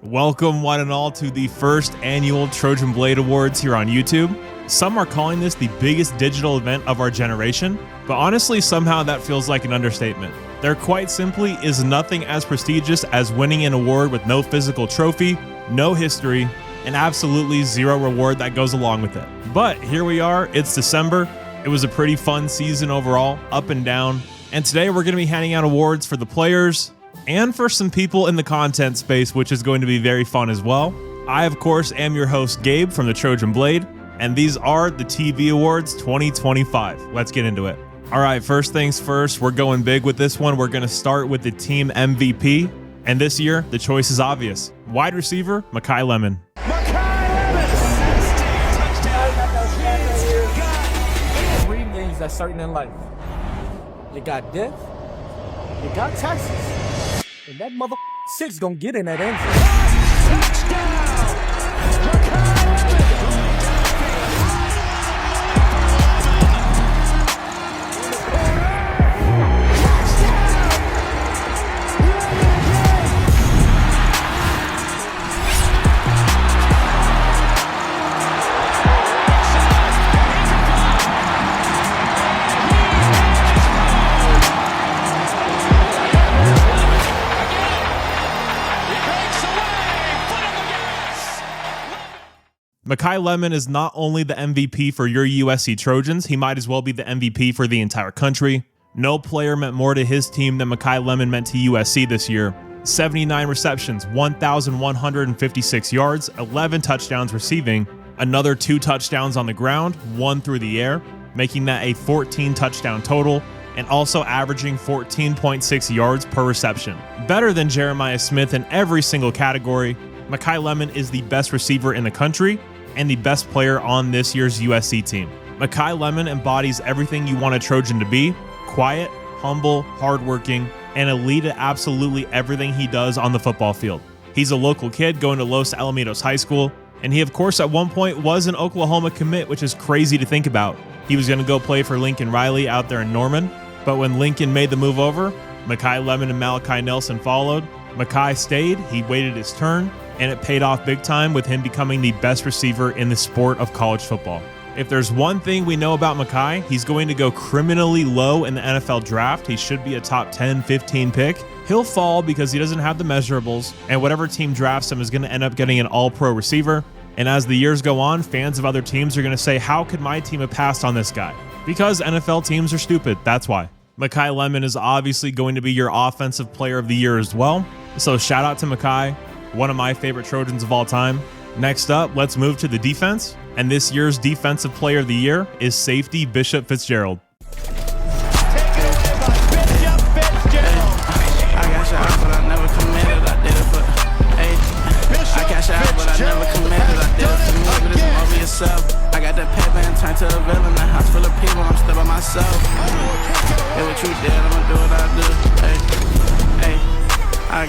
Welcome one and all to the first annual Trojan Blade Awards here on YouTube. Some are calling this the biggest digital event of our generation, but honestly somehow that feels like an understatement. There quite simply is nothing as prestigious as winning an award with no physical trophy, no history, and absolutely zero reward that goes along with it. But here we are, it's December. It was a pretty fun season overall, up and down, and today we're going to be handing out awards for the players, and for some people in the content space, which is going to be very fun as well. I, of course, am your host, Gabe from the Trojan Blade, and these are the TV Awards 2025. Let's get into it. All right, first things first, we're going big with this one. We're going to start with the team MVP, and this year, the choice is obvious. Wide receiver, Makai Lemon. Three names that's certain in life. You got death, you got taxes. And that mother six gonna get in that end. Touchdown! Makai Lemon is not only the MVP for your USC Trojans, he might as well be the MVP for the entire country. No player meant more to his team than Makai Lemon meant to USC this year. 79 receptions, 1,156 yards, 11 touchdowns receiving, another 2 touchdowns on the ground, 1 through the air, making that a 14 touchdown total, and also averaging 14.6 yards per reception. Better than Jeremiah Smith in every single category, Makai Lemon is the best receiver in the country and the best player on this year's USC team. Makai Lemon embodies everything you want a Trojan to be: quiet, humble, hardworking, and elite at absolutely everything he does on the football field. He's a local kid going to Los Alamitos High School, and he of course at one point was an Oklahoma commit, which is crazy to think about. He was going to go play for Lincoln Riley out there in Norman, but when Lincoln made the move over, Makai Lemon and Malachi Nelson followed. Makai stayed, he waited his turn, and it paid off big time with him becoming the best receiver in the sport of college football. If there's one thing we know about Makai, he's going to go criminally low in the NFL draft. He should be a top 10, 15 pick. He'll fall because he doesn't have the measurables, and whatever team drafts him is going to end up getting an all-pro receiver. And as the years go on, fans of other teams are going to say, how could my team have passed on this guy? Because NFL teams are stupid, that's why. Makai Lemon is obviously going to be your offensive player of the year as well. So shout out to Makai, one of my favorite Trojans of all time. Next up, let's move to the defense. And this year's defensive player of the year is safety Bishop Fitzgerald. Take it away by Bishop Fitzgerald. I got shot, but I never committed. I did it for, hey. I got shot, but I never committed. I did it for me, but it's more for yourself. I got that paper and turned to a villain. A house full of people, I'm still by myself. Hey, what you did, I'ma do what I do. Hey, I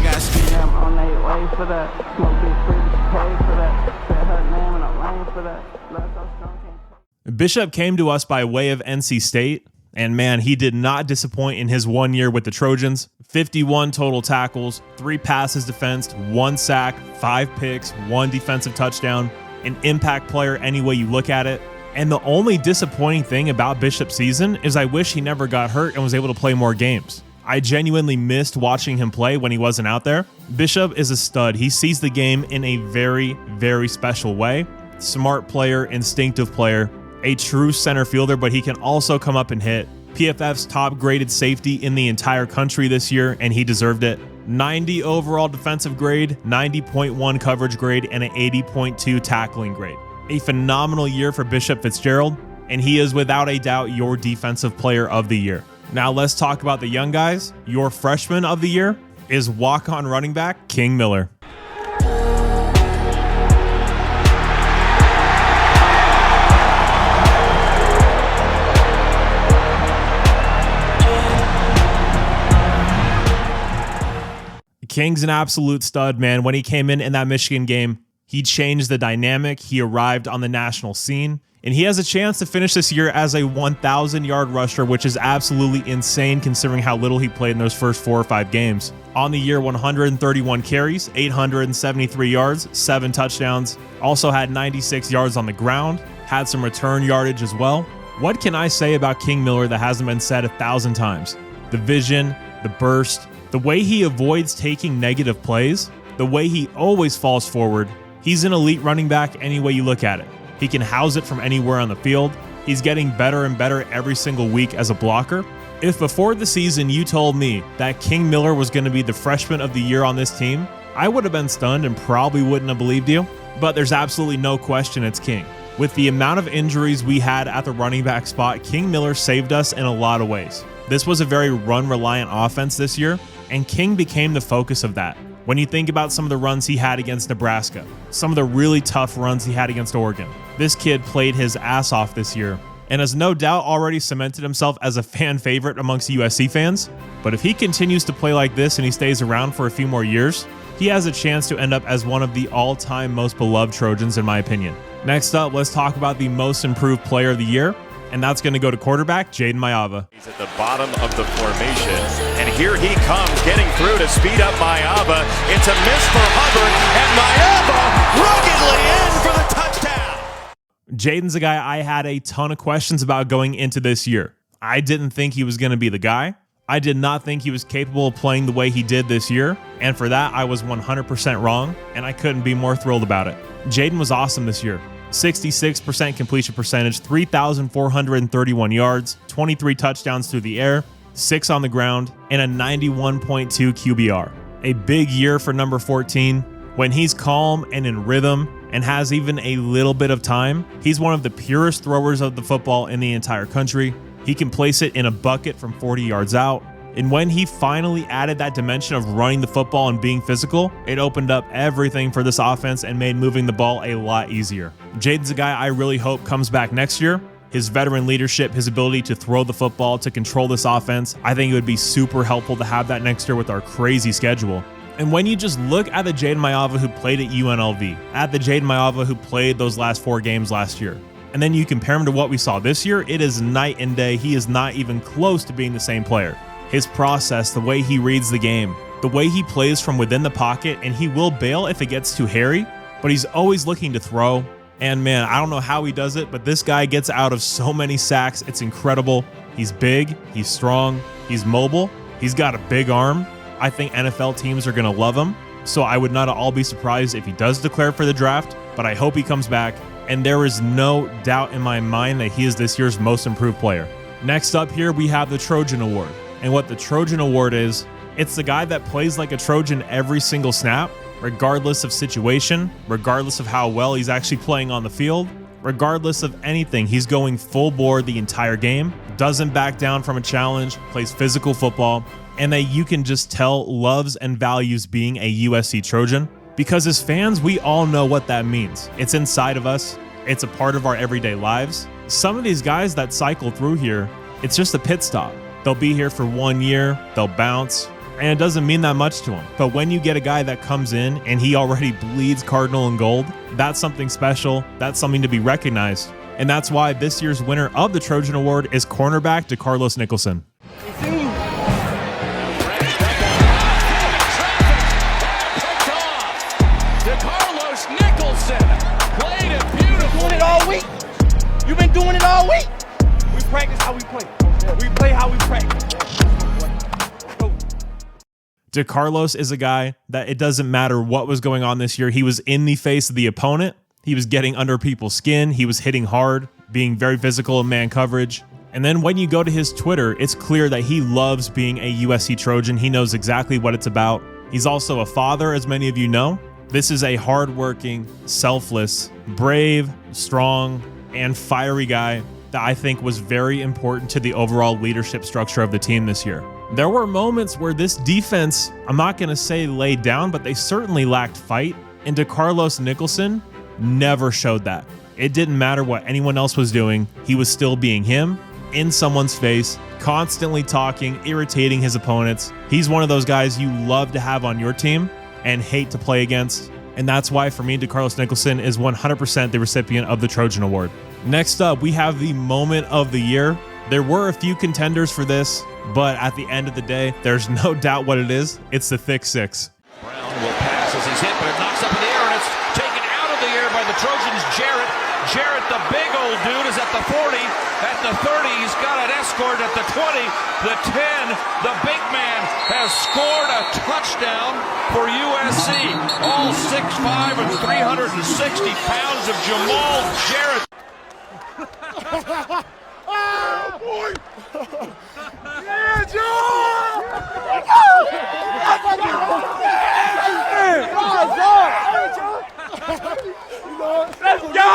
got speed, I'm on their way for that. Smoke big free, pay for that. Said her name and I'm lame for that. Bishop came to us by way of NC State, and man, he did not disappoint in his 1 year with the Trojans. 51 total tackles, 3 passes defensed, 1 sack, 5 picks, 1 defensive touchdown, an impact player any way you look at it. And the only disappointing thing about Bishop's season is I wish he never got hurt and was able to play more games. I genuinely missed watching him play when he wasn't out there. Bishop is a stud. He sees the game in a very, very special way. Smart player, instinctive player, a true center fielder, but he can also come up and hit. PFF's top graded safety in the entire country this year, and he deserved it. 90 overall defensive grade, 90.1 coverage grade, and an 80.2 tackling grade. A phenomenal year for Bishop Fitzgerald, and he is without a doubt your defensive player of the year. Now let's talk about the young guys. Your freshman of the year is walk-on running back King Miller. King's an absolute stud, man. When he came in that Michigan game, He changed the dynamic, he arrived on the national scene, and he has a chance to finish this year as a 1,000-yard rusher, which is absolutely insane considering how little he played in those first 4 or 5 games. On the year, 131 carries, 873 yards, 7 touchdowns, also had 96 yards on the ground, had some return yardage as well. What can I say about King Miller that hasn't been said 1,000 times? The vision, the burst, the way he avoids taking negative plays, the way he always falls forward. He's an elite running back any way you look at it. He can house it from anywhere on the field. He's getting better and better every single week as a blocker. If before the season you told me that King Miller was going to be the freshman of the year on this team, I would have been stunned and probably wouldn't have believed you. But there's absolutely no question it's King. With the amount of injuries we had at the running back spot, King Miller saved us in a lot of ways. This was a very run-reliant offense this year, and King became the focus of that. When you think about some of the runs he had against Nebraska, some of the really tough runs he had against Oregon, this kid played his ass off this year and has no doubt already cemented himself as a fan favorite amongst USC fans. But if he continues to play like this and he stays around for a few more years, he has a chance to end up as one of the all-time most beloved Trojans in my opinion. Next up, let's talk about the most improved player of the year, and that's going to go to quarterback Jaden Mayava. He's at the bottom of the formation, and here he comes, getting through to speed up Mayava. It's a miss for Hubbard, and Mayava ruggedly in for the touchdown. Jaden's a guy I had a ton of questions about going into this year. I didn't think he was going to be the guy. I did not think he was capable of playing the way he did this year, and for that, I was 100% wrong, and I couldn't be more thrilled about it. Jaden was awesome this year. 66% completion percentage, 3,431 yards, 23 touchdowns through the air, 6 on the ground, and a 91.2 QBR. A big year for number 14. When he's calm and in rhythm and has even a little bit of time, he's one of the purest throwers of the football in the entire country. He can place it in a bucket from 40 yards out. And when he finally added that dimension of running the football and being physical, it opened up everything for this offense and made moving the ball a lot easier. Jaden's a guy I really hope comes back next year. His veteran leadership, his ability to throw the football, to control this offense, I think it would be super helpful to have that next year with our crazy schedule. And when you just look at the Jaden Mayava who played at UNLV, at the Jaden Mayava who played those last 4 games last year, and then you compare him to what we saw this year, it is night and day. He is not even close to being the same player. His process, the way he reads the game, the way he plays from within the pocket, and he will bail if it gets too hairy, but he's always looking to throw. And man, I don't know how he does it, but this guy gets out of so many sacks. It's incredible. He's big, he's strong, he's mobile, he's got a big arm. I think NFL teams are going to love him. So I would not at all be surprised if he does declare for the draft, but I hope he comes back. And there is no doubt in my mind that he is this year's most improved player. Next up here, we have the Trojan Award. And what the Trojan Award is, it's the guy that plays like a Trojan every single snap, regardless of situation, regardless of how well he's actually playing on the field, regardless of anything. He's going full bore the entire game, doesn't back down from a challenge, plays physical football, and that you can just tell loves and values being a USC Trojan. Because as fans, we all know what that means. It's inside of us. It's a part of our everyday lives. Some of these guys that cycle through here, it's just a pit stop. They'll be here for 1 year, they'll bounce, and it doesn't mean that much to them. But when you get a guy that comes in and he already bleeds cardinal and gold, that's something special. That's something to be recognized. And that's why this year's winner of the Trojan Award is cornerback DeCarlos Nicholson. DeCarlos Nicholson played it beautiful. Doing it all week. You've been doing it all week. We practice how we play. We play how we practice. DeCarlos is a guy that it doesn't matter what was going on this year. He was in the face of the opponent. He was getting under people's skin. He was hitting hard, being very physical in man coverage. And then when you go to his Twitter, it's clear that he loves being a USC Trojan. He knows exactly what it's about. He's also a father, as many of you know. This is a hardworking, selfless, brave, strong, and fiery guy that I think was very important to the overall leadership structure of the team this year. There were moments where this defense, I'm not going to say laid down, but they certainly lacked fight. And DeCarlos Nicholson never showed that. It didn't matter what anyone else was doing. He was still being him, in someone's face, constantly talking, irritating his opponents. He's one of those guys you love to have on your team and hate to play against. And that's why, for me, DeCarlos Nicholson is 100% the recipient of the Trojan Award. Next up, we have the moment of the year. There were a few contenders for this, but at the end of the day, there's no doubt what it is. It's the Thick Six. Brown will pass as he's hit, but it knocks up in the air, and it's taken out of the air by the Trojans. Jarrett, the big old dude, is at the 40, at the 30. He's got an escort at the 20, the 10. The big man has scored a touchdown for USC. All 6'5" and 360 pounds of Jamal Jarrett. Oh, boy! Yeah, Joe! Let's go!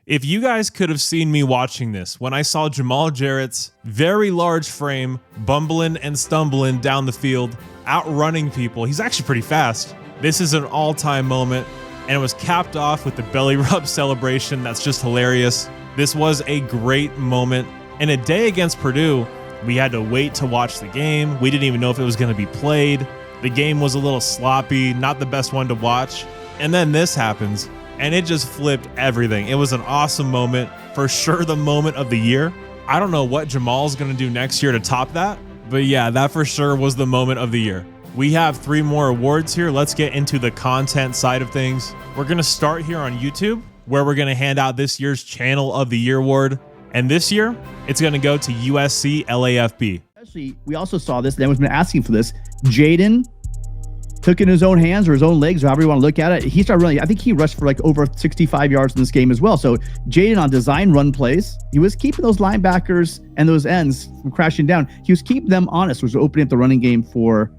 If you guys could have seen me watching this when I saw Jamal Jarrett's very large frame bumbling and stumbling down the field, outrunning people, he's actually pretty fast. This is an all-time moment, and it was capped off with the belly rub celebration. That's just hilarious. This was a great moment. And a day against Purdue, we had to wait to watch the game. We didn't even know if it was going to be played. The game was a little sloppy, not the best one to watch. And then this happens, and it just flipped everything. It was an awesome moment, for sure the moment of the year. I don't know what Jamal's going to do next year to top that, but yeah, that for sure was the moment of the year. We have 3 more awards here. Let's get into the content side of things. We're going to start here on YouTube, where we're going to hand out this year's Channel of the Year award. And this year, it's going to go to USC LAFB. Actually, we also saw this. Everyone's been asking for this. Jaden took it in his own hands or his own legs, or however you want to look at it. He started running. I think he rushed for like over 65 yards in this game as well. So Jaden on design run plays, he was keeping those linebackers and those ends from crashing down. He was keeping them honest, was opening up the running game for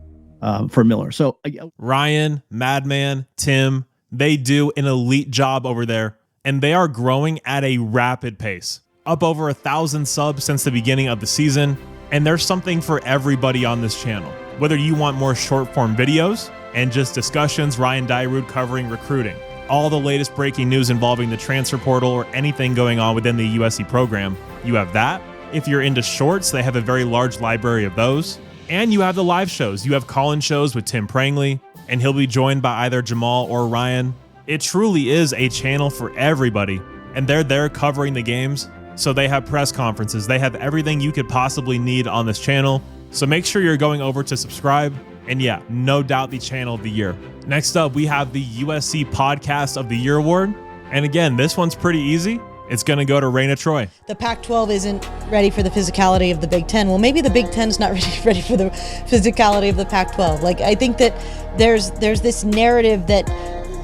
Miller. So Ryan, Madman, Tim, they do an elite job over there, and they are growing at a rapid pace. Up over 1,000 subs since the beginning of the season, and there's something for everybody on this channel. Whether you want more short form videos and just discussions, Ryan Dyrud covering recruiting, all the latest breaking news involving the transfer portal or anything going on within the USC program, you have that. If you're into shorts, they have a very large library of those. And you have the live shows. You have call-in shows with Tim Prangley, and he'll be joined by either Jamal or Ryan. It truly is a channel for everybody, and they're there covering the games. So they have press conferences. They have everything you could possibly need on this channel. So make sure you're going over to subscribe. And yeah, no doubt the Channel of the Year. Next up, we have the USC Podcast of the Year award. And again, this one's pretty easy. It's going to go to Raina Troy. The Pac-12 isn't ready for the physicality of the Big Ten. Well, maybe the Big Ten's not ready for the physicality of the Pac-12. Like, I think that there's this narrative that,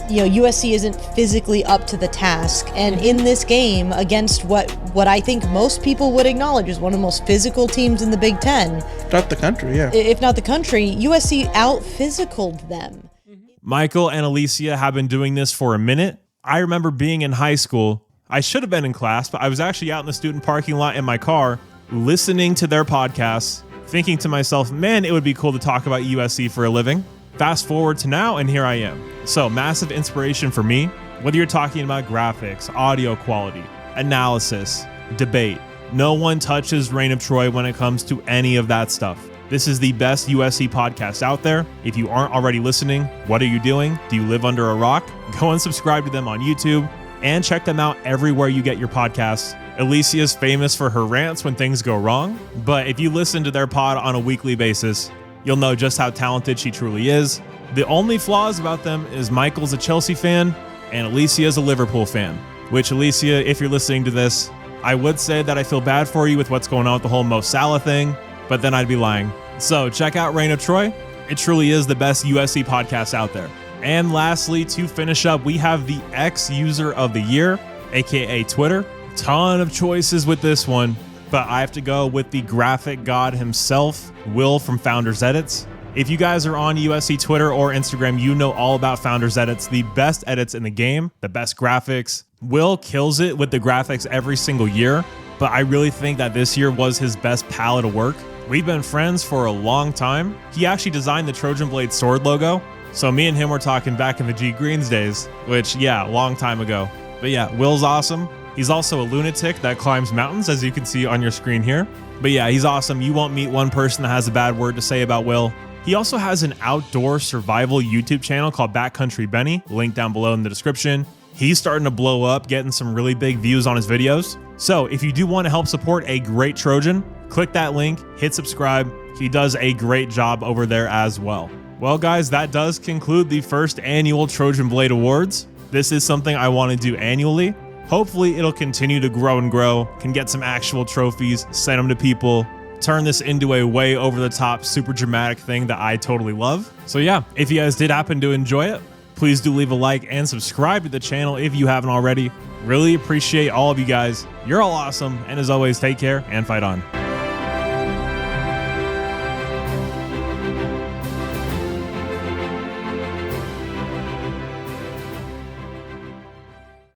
you know, USC isn't physically up to the task. And in this game against what I think most people would acknowledge is one of the most physical teams in the Big Ten. Not the country, yeah. If not the country, USC out-physicaled them. Michael and Alicia have been doing this for a minute. I remember being in high school. I should have been in class, but I was actually out in the student parking lot in my car, listening to their podcasts, thinking to myself, man, it would be cool to talk about USC for a living. Fast forward to now, and here I am. So massive inspiration for me, whether you're talking about graphics, audio quality, analysis, debate. No one touches Reign of Troy when it comes to any of that stuff. This is the best USC podcast out there. If you aren't already listening, what are you doing? Do you live under a rock? Go and subscribe to them on YouTube and check them out everywhere you get your podcasts. Alicia is famous for her rants when things go wrong, but if you listen to their pod on a weekly basis, you'll know just how talented she truly is. The only flaws about them is Michael's a Chelsea fan and Alicia's a Liverpool fan, which, Alicia, if you're listening to this, I would say that I feel bad for you with what's going on with the whole Mo Salah thing, but then I'd be lying. So check out Reign of Troy. It truly is the best USC podcast out there. And lastly, to finish up, we have the X User of the Year, aka Twitter. Ton of choices with this one, but I have to go with the graphic god himself, Will from Founders Edits. If you guys are on USC Twitter or Instagram, you know all about Founders Edits, the best edits in the game, the best graphics. Will kills it with the graphics every single year, but I really think that this year was his best palette of work. We've been friends for a long time. He actually designed the Trojan Blade sword logo, so me and him were talking back in the G Greens days, which, yeah, long time ago. But yeah, Will's awesome. He's also a lunatic that climbs mountains, as you can see on your screen here. But yeah, he's awesome. You won't meet one person that has a bad word to say about Will. He also has an outdoor survival YouTube channel called Backcountry Benny, link down below in the description. He's starting to blow up, getting some really big views on his videos. So if you do want to help support a great Trojan, click that link, hit subscribe. He does a great job over there as well. Well, guys, that does conclude the first annual Trojan Blade Awards. This is something I want to do annually. Hopefully it'll continue to grow and grow, can get some actual trophies, send them to people, turn this into a way over the top, super dramatic thing that I totally love. So yeah, if you guys did happen to enjoy it, please do leave a like and subscribe to the channel if you haven't already. Really appreciate all of you guys. You're all awesome. And as always, take care and fight on.